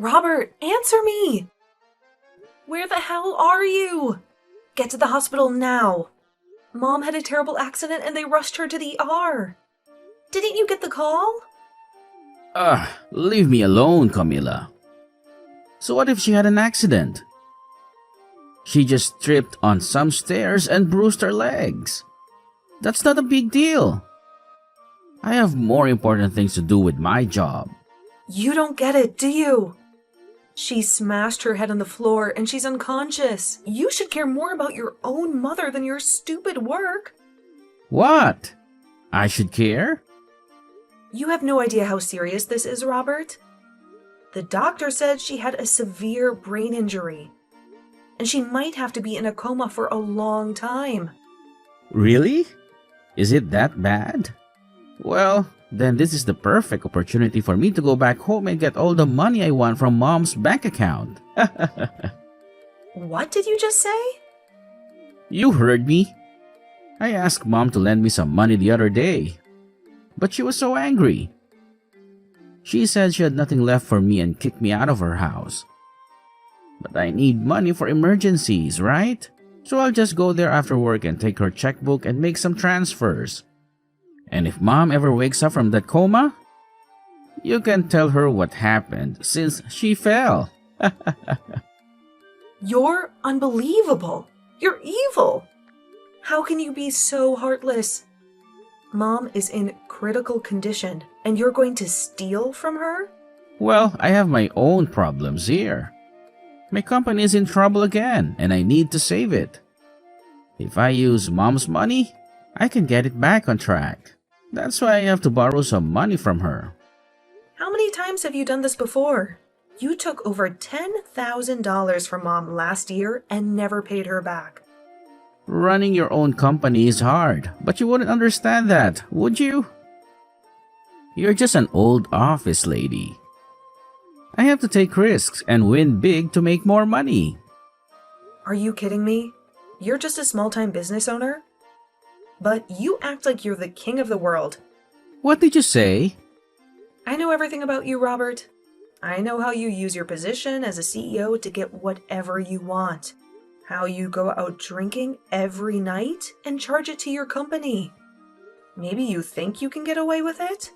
Robert, answer me! Where the hell are you? Get to the hospital now. Mom had a terrible accident and they rushed her to the ER. Didn't you get the call? Leave me alone, Camila. So what if she had an accident? She just tripped on some stairs and bruised her legs. That's not a big deal. I have more important things to do with my job. You don't get it, do you? She smashed her head on the floor and she's unconscious. You should care more about your own mother than your stupid work. What? I should care? You have no idea how serious this is, Robert. The doctor said she had a severe brain injury, and she might have to be in a coma for a long time. Really? Is it that bad? Well, then this is the perfect opportunity for me to go back home and get all the money I want from Mom's bank account. What did you just say? You heard me. I asked Mom to lend me some money the other day, but she was so angry. She said she had nothing left for me and kicked me out of her house. But I need money for emergencies, right? So I'll just go there after work and take her checkbook and make some transfers. And if Mom ever wakes up from that coma, you can tell her what happened since she fell. You're unbelievable. You're evil. How can you be so heartless? Mom is in critical condition, and you're going to steal from her? Well, I have my own problems here. My company is in trouble again, and I need to save it. If I use Mom's money, I can get it back on track. That's why I have to borrow some money from her. How many times have you done this before? You took over $10,000 from Mom last year and never paid her back. Running your own company is hard, but you wouldn't understand that, would you? You're just an old office lady. I have to take risks and win big to make more money. Are you kidding me? You're just a small-time business owner? But you act like you're the king of the world. What did you say? I know everything about you, Robert. I know how you use your position as a CEO to get whatever you want. How you go out drinking every night and charge it to your company. Maybe you think you can get away with it?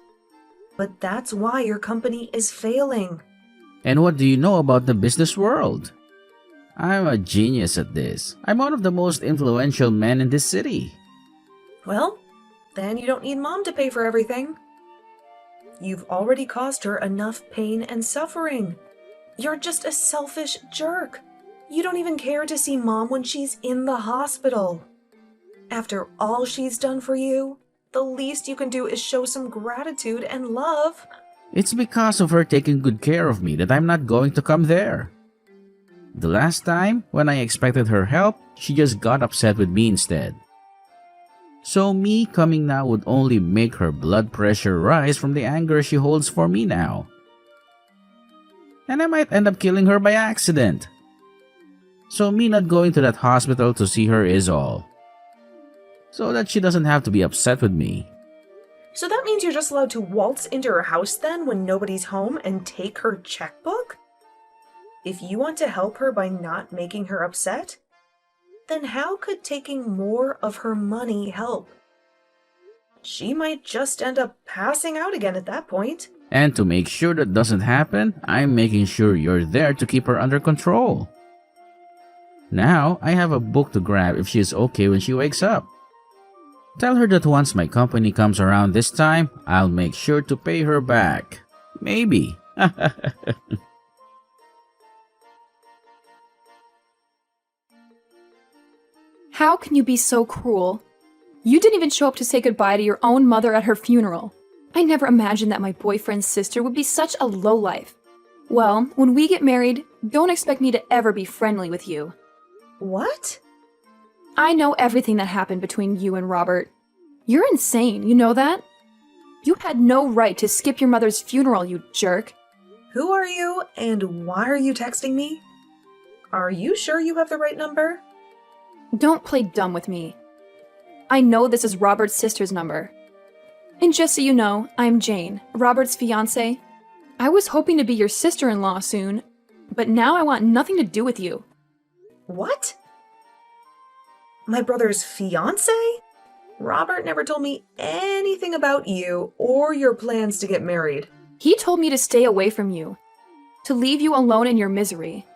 But that's why your company is failing. And what do you know about the business world? I'm a genius at this. I'm one of the most influential men in this city. Well, then you don't need Mom to pay for everything. You've already caused her enough pain and suffering. You're just a selfish jerk. You don't even care to see Mom when she's in the hospital. After all she's done for you, the least you can do is show some gratitude and love. It's because of her taking good care of me that I'm not going to come there. The last time, when I expected her help, she just got upset with me instead. So me coming now would only make her blood pressure rise from the anger she holds for me now. And I might end up killing her by accident. So me not going to that hospital to see her is all. So that she doesn't have to be upset with me. So that means you're just allowed to waltz into her house then when nobody's home and take her checkbook? If you want to help her by not making her upset, then how could taking more of her money help? She might just end up passing out again at that point. And to make sure that doesn't happen, I'm making sure you're there to keep her under control. Now, I have a book to grab if she is okay when she wakes up. Tell her that once my company comes around this time, I'll make sure to pay her back. Maybe. How can you be so cruel? You didn't even show up to say goodbye to your own mother at her funeral. I never imagined that my boyfriend's sister would be such a lowlife. Well, when we get married, don't expect me to ever be friendly with you. What? I know everything that happened between you and Robert. You're insane, you know that? You had no right to skip your mother's funeral, you jerk. Who are you and why are you texting me? Are you sure you have the right number? Don't play dumb with me. I know this is Robert's sister's number. And just so you know, I'm Jane, Robert's fiancée. I was hoping to be your sister-in-law soon, but now I want nothing to do with you. What? My brother's fiancé? Robert never told me anything about you or your plans to get married. He told me to stay away from you, to leave you alone in your misery.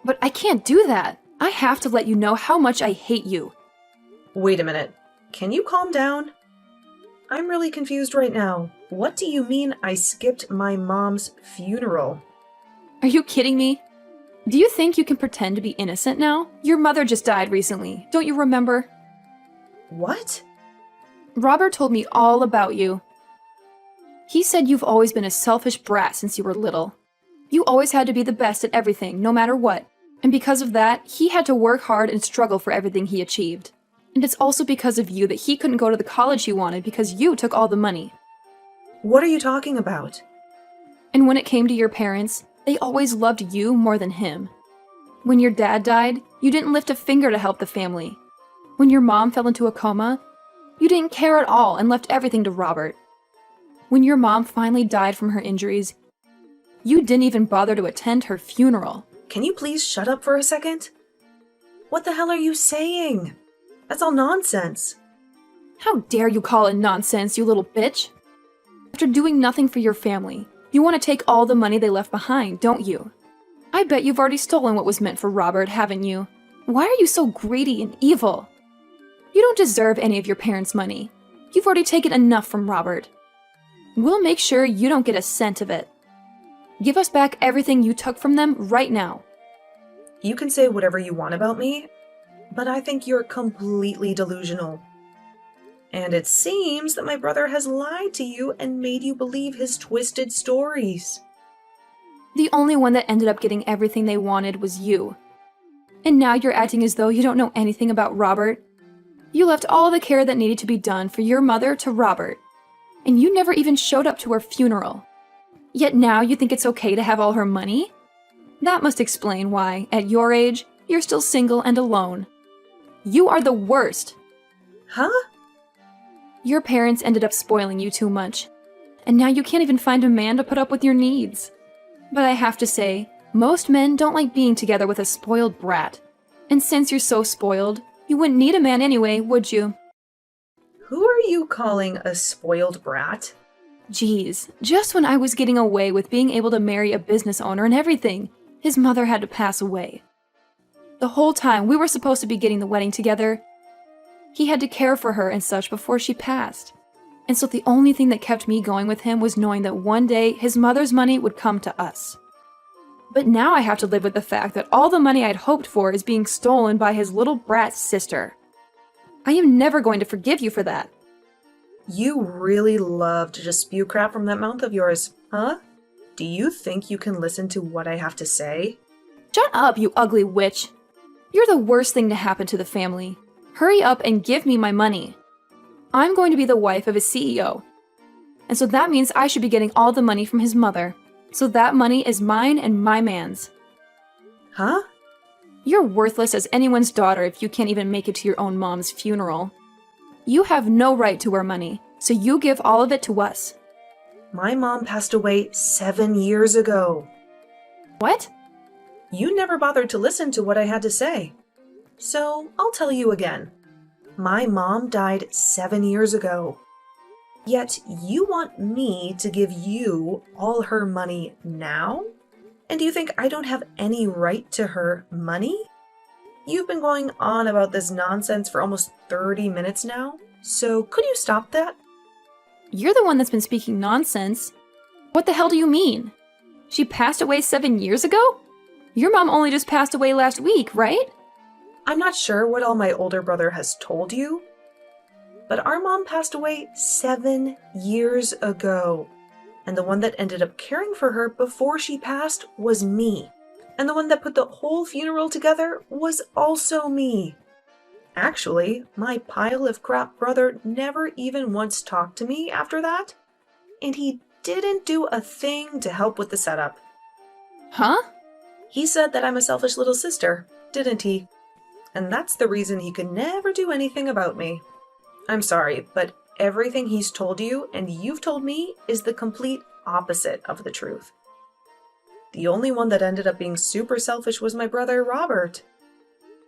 But I can't do that. I have to let you know how much I hate you. Wait a minute. Can you calm down? I'm really confused right now. What do you mean I skipped my mom's funeral? Are you kidding me? Do you think you can pretend to be innocent now? Your mother just died recently. Don't you remember? What? Robert told me all about you. He said you've always been a selfish brat since you were little. You always had to be the best at everything, no matter what. And because of that, he had to work hard and struggle for everything he achieved. And it's also because of you that he couldn't go to the college he wanted because you took all the money. What are you talking about? And when it came to your parents, they always loved you more than him. When your dad died, you didn't lift a finger to help the family. When your mom fell into a coma, you didn't care at all and left everything to Robert. When your mom finally died from her injuries, you didn't even bother to attend her funeral. Can you please shut up for a second? What the hell are you saying? That's all nonsense. How dare you call it nonsense, you little bitch? After doing nothing for your family, you want to take all the money they left behind, don't you? I bet you've already stolen what was meant for Robert, haven't you? Why are you so greedy and evil? You don't deserve any of your parents' money. You've already taken enough from Robert. We'll make sure you don't get a cent of it. Give us back everything you took from them right now. You can say whatever you want about me, but I think you're completely delusional. And it seems that my brother has lied to you and made you believe his twisted stories. The only one that ended up getting everything they wanted was you. And now you're acting as though you don't know anything about Robert. You left all the care that needed to be done for your mother to Robert. And you never even showed up to her funeral. Yet now you think it's okay to have all her money? That must explain why, at your age, you're still single and alone. You are the worst. Huh? Your parents ended up spoiling you too much. And now you can't even find a man to put up with your needs. But I have to say, most men don't like being together with a spoiled brat. And since you're so spoiled, you wouldn't need a man anyway, would you? Who are you calling a spoiled brat? Geez, just when I was getting away with being able to marry a business owner and everything, his mother had to pass away. The whole time we were supposed to be getting the wedding together, he had to care for her and such before she passed. And so the only thing that kept me going with him was knowing that one day his mother's money would come to us. But now I have to live with the fact that all the money I'd hoped for is being stolen by his little brat sister. I am never going to forgive you for that. You really love to just spew crap from that mouth of yours, huh? Do you think you can listen to what I have to say? Shut up, you ugly witch. You're the worst thing to happen to the family. Hurry up and give me my money. I'm going to be the wife of a CEO. And so that means I should be getting all the money from his mother. So that money is mine and my man's. Huh? You're worthless as anyone's daughter if you can't even make it to your own mom's funeral. You have no right to our money, so you give all of it to us. My mom passed away 7 years ago. What? You never bothered to listen to what I had to say. So I'll tell you again. My mom died 7 years ago. Yet you want me to give you all her money now? And do you think I don't have any right to her money? You've been going on about this nonsense for almost 30 minutes now, so could you stop that? You're the one that's been speaking nonsense. What the hell do you mean? She passed away 7 years ago? Your mom only just passed away last week, right? I'm not sure what all my older brother has told you, but our mom passed away 7 years ago. And the one that ended up caring for her before she passed was me. And the one that put the whole funeral together was also me. Actually, my pile of crap brother never even once talked to me after that. And he didn't do a thing to help with the setup. Huh? He said that I'm a selfish little sister, didn't he? And that's the reason he could never do anything about me. I'm sorry, but everything he's told you and you've told me is the complete opposite of the truth. The only one that ended up being super selfish was my brother, Robert.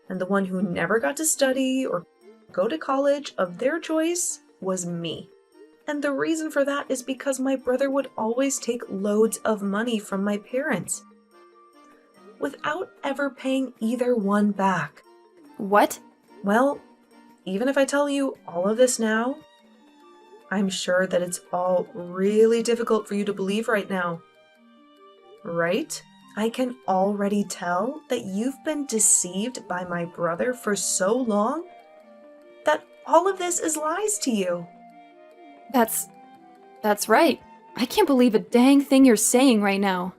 And the one who never got to study or go to college of their choice was me. And the reason for that is because my brother would always take loads of money from my parents without ever paying either one back. What? Well, even if I tell you all of this now, I'm sure that it's all really difficult for you to believe right now. Right? I can already tell that you've been deceived by my brother for so long that all of this is lies to you. That's right. I can't believe a dang thing you're saying right now.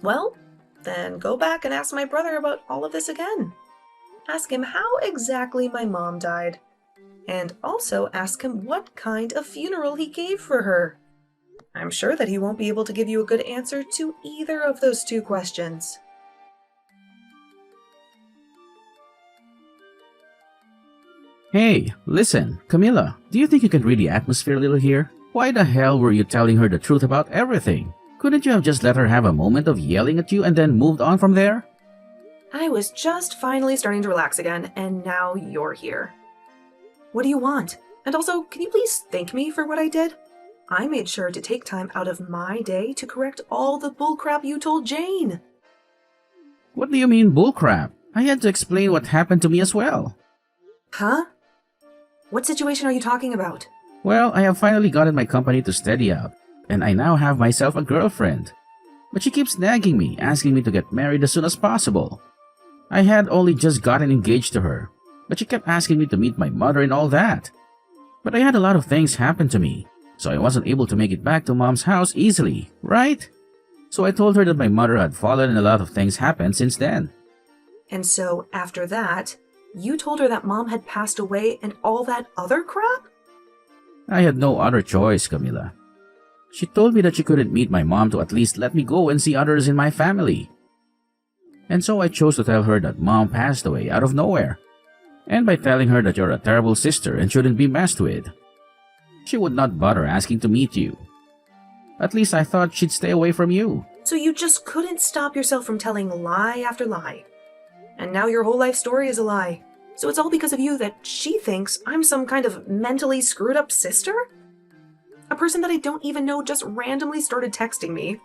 Well, then go back and ask my brother about all of this again. Ask him how exactly my mom died. And also ask him what kind of funeral he gave for her. I'm sure that he won't be able to give you a good answer to either of those two questions. Hey, listen, Camila, do you think you can read the atmosphere a little here? Why the hell were you telling her the truth about everything? Couldn't you have just let her have a moment of yelling at you and then moved on from there? I was just finally starting to relax again, and now you're here. What do you want? And also, can you please thank me for what I did? I made sure to take time out of my day to correct all the bullcrap you told Jane. What do you mean bullcrap? I had to explain what happened to me as well. Huh? What situation are you talking about? Well, I have finally gotten my company to steady up, and I now have myself a girlfriend. But she keeps nagging me, asking me to get married as soon as possible. I had only just gotten engaged to her, but she kept asking me to meet my mother and all that. But I had a lot of things happen to me, so I wasn't able to make it back to Mom's house easily, right? So I told her that my mother had fallen and a lot of things happened since then. And so, after that, you told her that Mom had passed away and all that other crap? I had no other choice, Camila. She told me that she couldn't meet my mom to at least let me go and see others in my family. And so I chose to tell her that Mom passed away out of nowhere. And by telling her that you're a terrible sister and shouldn't be messed with, she would not bother asking to meet you. At least I thought she'd stay away from you. So you just couldn't stop yourself from telling lie after lie. And now your whole life story is a lie. So it's all because of you that she thinks I'm some kind of mentally screwed up sister? A person that I don't even know just randomly started texting me,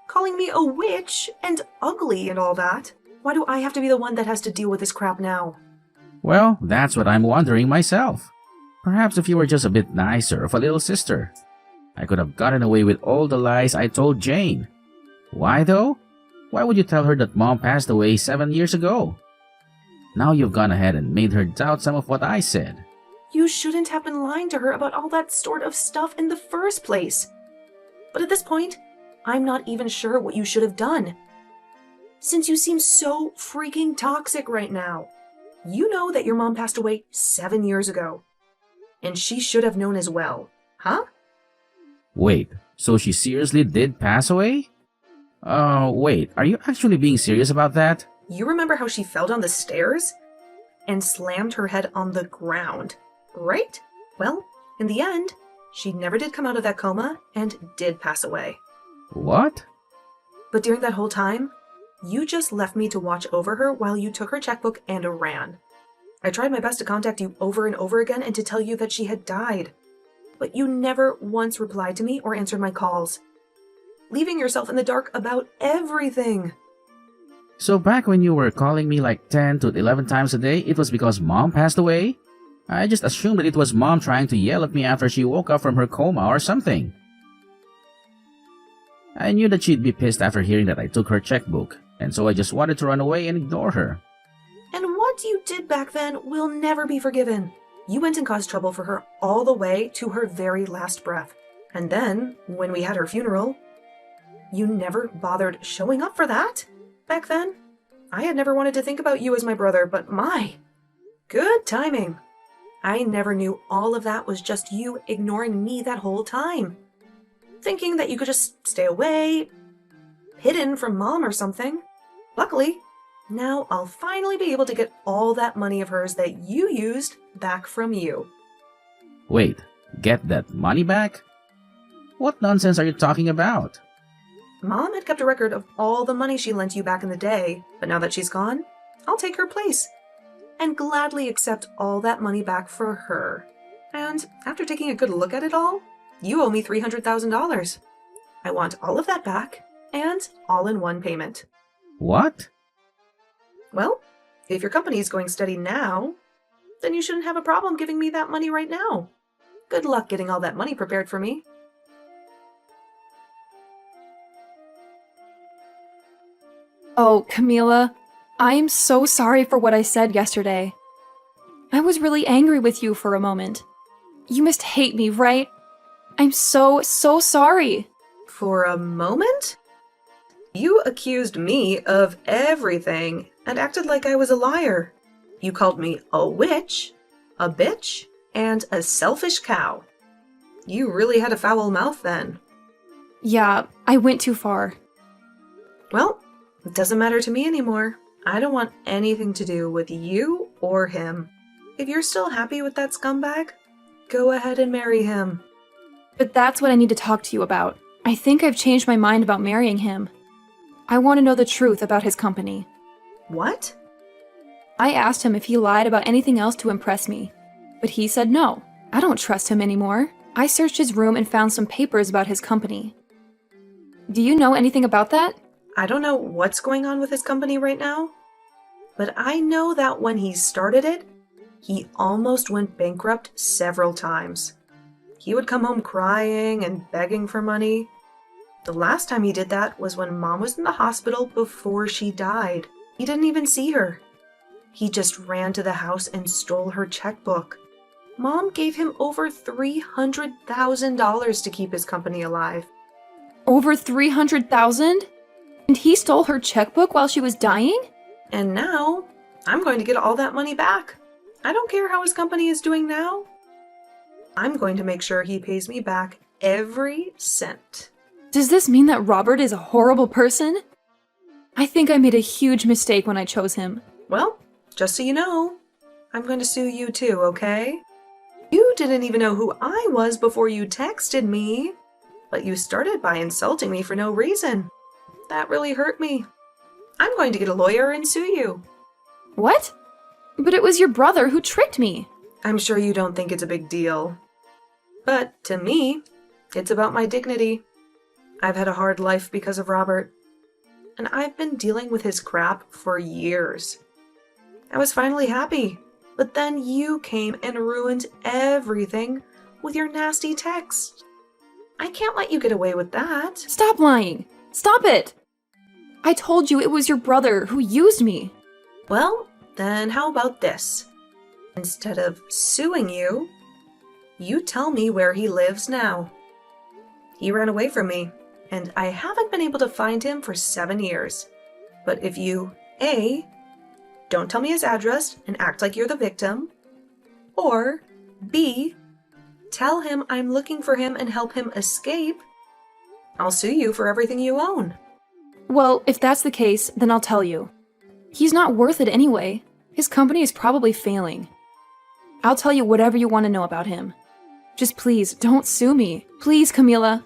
calling me a witch and ugly and all that. Why do I have to be the one that has to deal with this crap now? Well, that's what I'm wondering myself. Perhaps if you were just a bit nicer of a little sister, I could have gotten away with all the lies I told Jane. Why though? Why would you tell her that Mom passed away 7 years ago? Now you've gone ahead and made her doubt some of what I said. You shouldn't have been lying to her about all that sort of stuff in the first place. But at this point, I'm not even sure what you should have done. Since you seem so freaking toxic right now. You know that your mom passed away 7 years ago. And she should have known as well, huh? Wait, so she seriously did pass away? Wait, are you actually being serious about that? You remember how she fell down the stairs and slammed her head on the ground, right? Well, in the end, she never did come out of that coma and did pass away. What? But during that whole time, you just left me to watch over her while you took her checkbook and ran. I tried my best to contact you over and over again and to tell you that she had died. But you never once replied to me or answered my calls, leaving yourself in the dark about everything. So back when you were calling me like 10 to 11 times a day, it was because Mom passed away? I just assumed that it was Mom trying to yell at me after she woke up from her coma or something. I knew that she'd be pissed after hearing that I took her checkbook, and so I just wanted to run away and ignore her. And what you did back then will never be forgiven. You went and caused trouble for her all the way to her very last breath. And then, when we had her funeral, you never bothered showing up for that. Back then, I had never wanted to think about you as my brother, but my, good timing. I never knew all of that was just you ignoring me that whole time. Thinking that you could just stay away, hidden from Mom or something. Luckily, now I'll finally be able to get all that money of hers that you used back from you. Wait, get that money back? What nonsense are you talking about? Mom had kept a record of all the money she lent you back in the day, but now that she's gone, I'll take her place and gladly accept all that money back for her. And after taking a good look at it all, you owe me $300,000. I want all of that back, and all in one payment. What? Well, if your company is going steady now, then you shouldn't have a problem giving me that money right now. Good luck getting all that money prepared for me. Oh, Camila, I am so sorry for what I said yesterday. I was really angry with you for a moment. You must hate me, right? I'm so sorry. For a moment? You accused me of everything and acted like I was a liar. You called me a witch, a bitch, and a selfish cow. You really had a foul mouth then. Yeah, I went too far. Well, it doesn't matter to me anymore. I don't want anything to do with you or him. If you're still happy with that scumbag, go ahead and marry him. But that's what I need to talk to you about. I think I've changed my mind about marrying him. I want to know the truth about his company. What? I asked him if he lied about anything else to impress me, but he said no. I don't trust him anymore. I searched his room and found some papers about his company. Do you know anything about that? I don't know what's going on with his company right now, but I know that when he started it, he almost went bankrupt several times. He would come home crying and begging for money. The last time he did that was when Mom was in the hospital before she died. He didn't even see her. He just ran to the house and stole her checkbook. Mom gave him over $300,000 to keep his company alive. Over $300,000? And he stole her checkbook while she was dying? And now, I'm going to get all that money back. I don't care how his company is doing now. I'm going to make sure he pays me back every cent. Does this mean that Robert is a horrible person? I think I made a huge mistake when I chose him. Well, just so you know, I'm going to sue you too, okay? You didn't even know who I was before you texted me, but you started by insulting me for no reason. That really hurt me. I'm going to get a lawyer and sue you. What? But it was your brother who tricked me. I'm sure you don't think it's a big deal. But to me, it's about my dignity. I've had a hard life because of Robert, and I've been dealing with his crap for years. I was finally happy, but then you came and ruined everything with your nasty text. I can't let you get away with that. Stop lying. Stop it. I told you it was your brother who used me. Well, then how about this? Instead of suing you, you tell me where he lives now. He ran away from me, and I haven't been able to find him for 7 years. But if you, A, don't tell me his address and act like you're the victim, or B, tell him I'm looking for him and help him escape, I'll sue you for everything you own. Well, if that's the case, then I'll tell you. He's not worth it anyway. His company is probably failing. I'll tell you whatever you want to know about him. Just please, don't sue me. Please, Camila.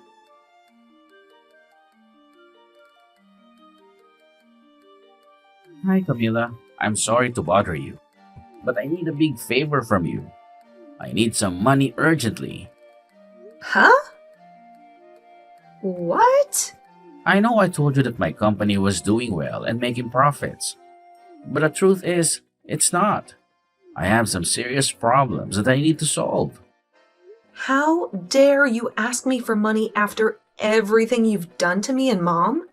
Hi, Camila. I'm sorry to bother you, but I need a big favor from you. I need some money urgently. Huh? What? I know I told you that my company was doing well and making profits, but the truth is, it's not. I have some serious problems that I need to solve. How dare you ask me for money after everything you've done to me and Mom?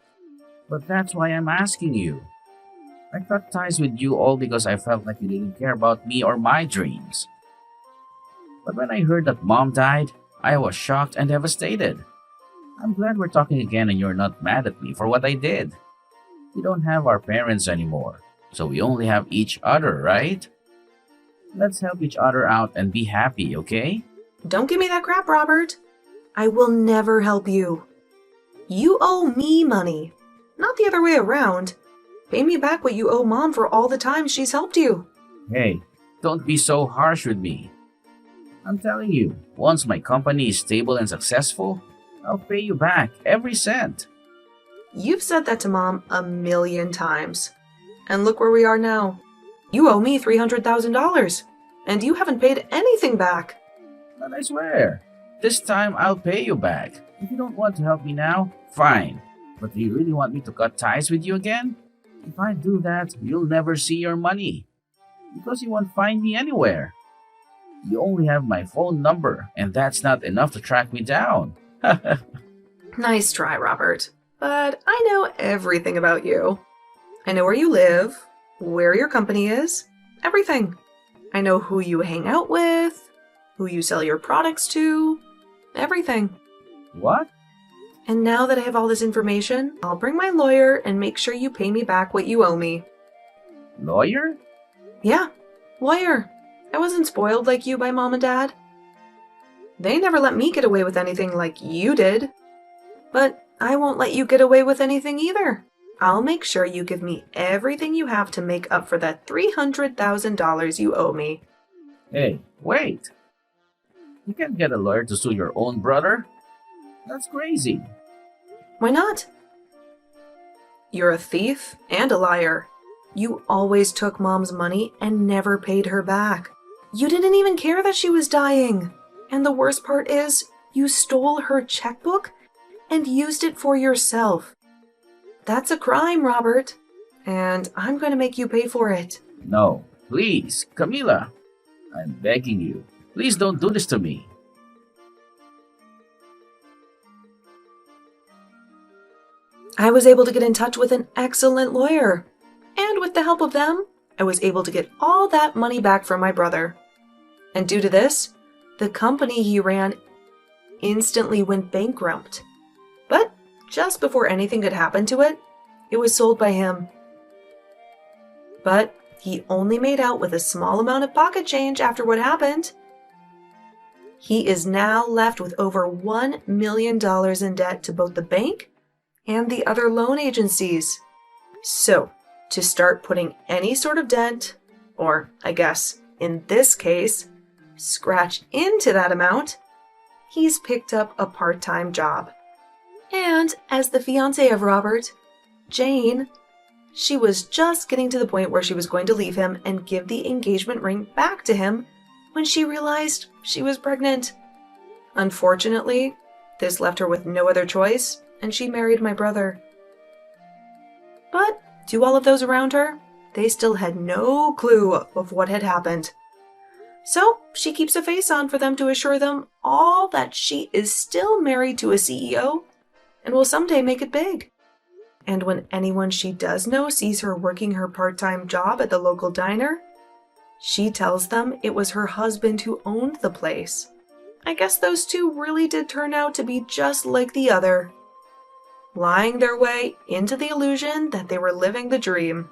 But that's why I'm asking you. I cut ties with you all because I felt like you didn't care about me or my dreams. But when I heard that Mom died, I was shocked and devastated. I'm glad we're talking again and you're not mad at me for what I did. We don't have our parents anymore, so we only have each other, right? Let's help each other out and be happy, okay? Don't give me that crap, Robert. I will never help you. You owe me money, not the other way around. Pay me back what you owe Mom for all the time she's helped you. Hey, don't be so harsh with me. I'm telling you, once my company is stable and successful, I'll pay you back every cent. You've said that to Mom a million times. And look where we are now. You owe me $300,000, and you haven't paid anything back. But I swear, this time I'll pay you back. If you don't want to help me now, fine. But do you really want me to cut ties with you again? If I do that, you'll never see your money. Because you won't find me anywhere. You only have my phone number, and that's not enough to track me down. Nice try, Robert. But I know everything about you. I know where you live, where your company is, everything. I know who you hang out with, who you sell your products to, everything. What? And now that I have all this information, I'll bring my lawyer and make sure you pay me back what you owe me. Lawyer? Yeah, lawyer. I wasn't spoiled like you by Mom and Dad. They never let me get away with anything like you did. But I won't let you get away with anything either. I'll make sure you give me everything you have to make up for that $300,000 you owe me. Hey, wait. You can't get a lawyer to sue your own brother. That's crazy. Why not? You're a thief and a liar. You always took Mom's money and never paid her back. You didn't even care that she was dying. And the worst part is, you stole her checkbook and used it for yourself. That's a crime, Robert. And I'm going to make you pay for it. No, please, Camila. I'm begging you. Please don't do this to me. I was able to get in touch with an excellent lawyer. And with the help of them, I was able to get all that money back from my brother. And due to this, the company he ran instantly went bankrupt. But just before anything could happen to it, it was sold by him. But he only made out with a small amount of pocket change after what happened. He is now left with over $1 million in debt to both the bank and the other loan agencies. So, to start putting any sort of dent, or I guess, in this case, scratch into that amount, he's picked up a part-time job. And as the fiancée of Robert, Jane, she was just getting to the point where she was going to leave him and give the engagement ring back to him when she realized she was pregnant. Unfortunately, this left her with no other choice, and she married my brother. But to all of those around her, they still had no clue of what had happened. So she keeps a face on for them to assure them all that she is still married to a CEO and will someday make it big. And when anyone she does know sees her working her part-time job at the local diner, she tells them it was her husband who owned the place. I guess those two really did turn out to be just like the other, lying their way into the illusion that they were living the dream.